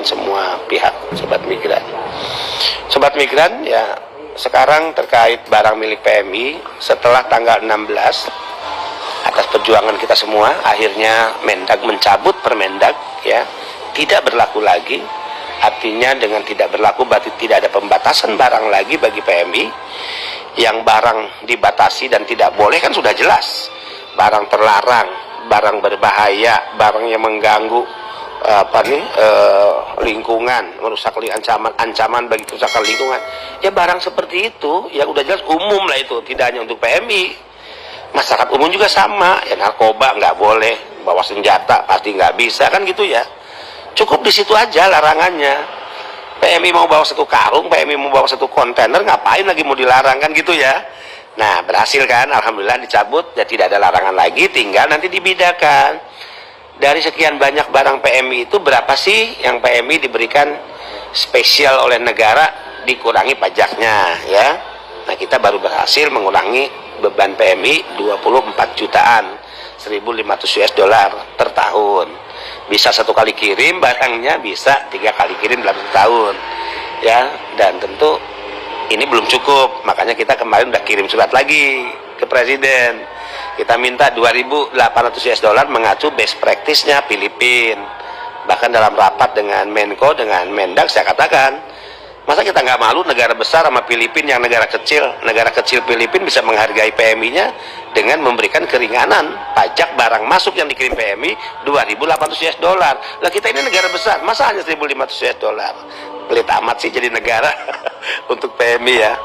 semua pihak Sobat Migran. Sobat Migran, ya sekarang terkait barang milik PMI, setelah tanggal 16 atas perjuangan kita semua, akhirnya Mendag mencabut Permendag, ya, tidak berlaku lagi. Artinya dengan tidak berlaku berarti tidak ada pembatasan barang lagi bagi PMI. Yang barang dibatasi dan tidak boleh kan sudah jelas. Barang terlarang, barang berbahaya, barang yang mengganggu lingkungan, merusak ancaman bagi kerusakan lingkungan. Ya barang seperti itu ya udah jelas umum lah, itu tidak hanya untuk PMI. Masyarakat umum juga sama, ya narkoba nggak boleh, bawa senjata pasti nggak bisa, kan gitu ya. Cukup di situ aja larangannya. PMI mau bawa satu karung, PMI mau bawa satu kontainer, ngapain lagi mau dilarang, kan gitu ya. Nah berhasil kan, alhamdulillah dicabut, ya tidak ada larangan lagi, tinggal nanti dibedakan. Dari sekian banyak barang PMI itu berapa sih yang PMI diberikan spesial oleh negara, dikurangi pajaknya, ya. Nah kita baru berhasil mengurangi beban PMI 24 jutaan, 1.500 US dollar per tahun. Bisa 1 kali kirim barangnya, bisa 3 kali kirim dalam setahun, ya. Dan tentu ini belum cukup, makanya kita kemarin udah kirim surat lagi ke Presiden. Kita minta 2.800 US dollar mengacu best practice-nya Filipina. Bahkan dalam rapat dengan Menko, dengan Mendag, saya katakan, masa kita nggak malu negara besar sama Filipina yang negara kecil Filipina bisa menghargai PMI-nya dengan memberikan keringanan pajak barang masuk yang dikirim PMI 2.800 US dollar. Lah kita ini negara besar, masa hanya 1.500 US dollar? Pelit amat sih jadi negara untuk PMI, ya.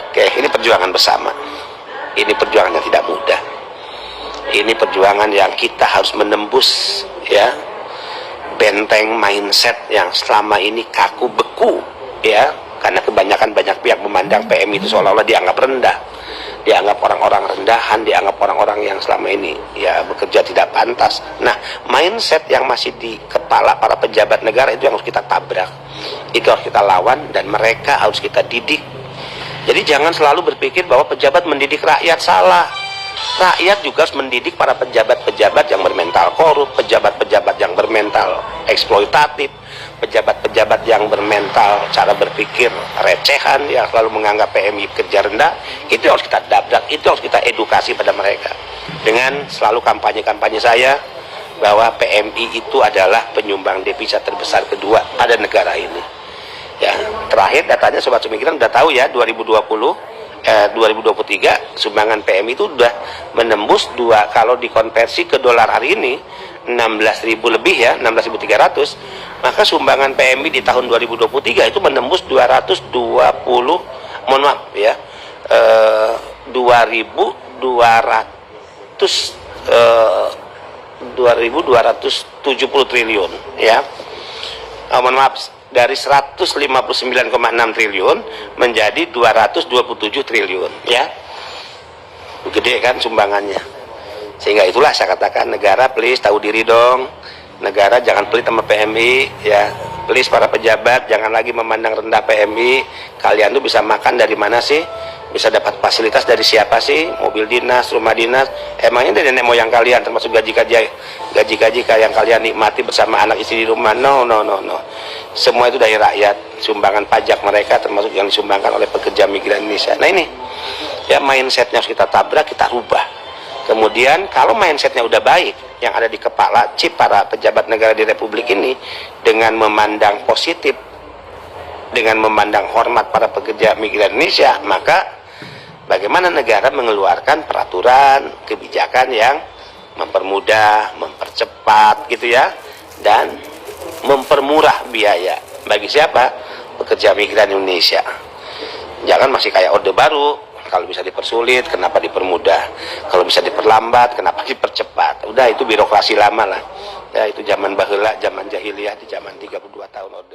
Oke, ini perjuangan bersama. Ini perjuangan yang tidak mudah. Ini perjuangan yang kita harus menembus, ya, benteng mindset yang selama ini kaku beku, ya, karena kebanyakan banyak pihak memandang PMI itu seolah-olah dianggap rendah, dianggap orang-orang rendahan, dianggap orang-orang yang selama ini ya bekerja tidak pantas. Nah, mindset yang masih di kepala para pejabat negara itu yang harus kita tabrak, itu harus kita lawan, dan mereka harus kita didik. Jadi jangan selalu berpikir bahwa pejabat mendidik rakyat, salah. Rakyat juga harus mendidik para pejabat-pejabat yang bermental korup, pejabat-pejabat yang bermental eksploitatif, pejabat-pejabat yang bermental cara berpikir recehan, yang selalu menganggap PMI kerja rendah. Itu harus kita dabrak, itu harus kita edukasi pada mereka. Dengan selalu kampanye-kampanye saya bahwa PMI itu adalah penyumbang devisa terbesar kedua pada negara ini. Ya, terakhir datanya Sobat Migran udah tahu ya, 2023 sumbangan PMI itu udah menembus kalau dikonversi ke dolar hari ini 16.000 lebih, ya, 16.300. Maka sumbangan PMI di tahun 2023 itu menembus 270, mohon maaf ya, 2.270 triliun, ya. Mohon maaf, dari 159,6 triliun menjadi 227 triliun, ya. Gede kan sumbangannya. Sehingga itulah saya katakan, negara please tahu diri dong. Negara jangan pelit sama PMI, ya. Please para pejabat jangan lagi memandang rendah PMI. Kalian tuh bisa makan dari mana sih? Bisa dapat fasilitas dari siapa sih? Mobil dinas, rumah dinas. Emangnya dari nenek moyang kalian, termasuk gaji-gaji yang kalian nikmati bersama anak istri di rumah? No. Semua itu dari rakyat, sumbangan pajak mereka, termasuk yang disumbangkan oleh pekerja migran Indonesia. Nah ini, ya, mindsetnya harus kita tabrak, kita rubah. Kemudian kalau mindsetnya udah baik, yang ada di kepala chip para pejabat negara di Republik ini, dengan memandang positif, dengan memandang hormat para pekerja migran Indonesia, maka bagaimana negara mengeluarkan peraturan, kebijakan yang mempermudah, mempercepat gitu, ya, dan mempermurah biaya bagi siapa? Pekerja migran Indonesia. Jangan masih kayak Orde Baru, kalau bisa dipersulit kenapa dipermudah, kalau bisa diperlambat kenapa dipercepat. Udah, itu birokrasi lama lah, ya, itu zaman baheula, zaman jahiliyah, di zaman 32 tahun Orde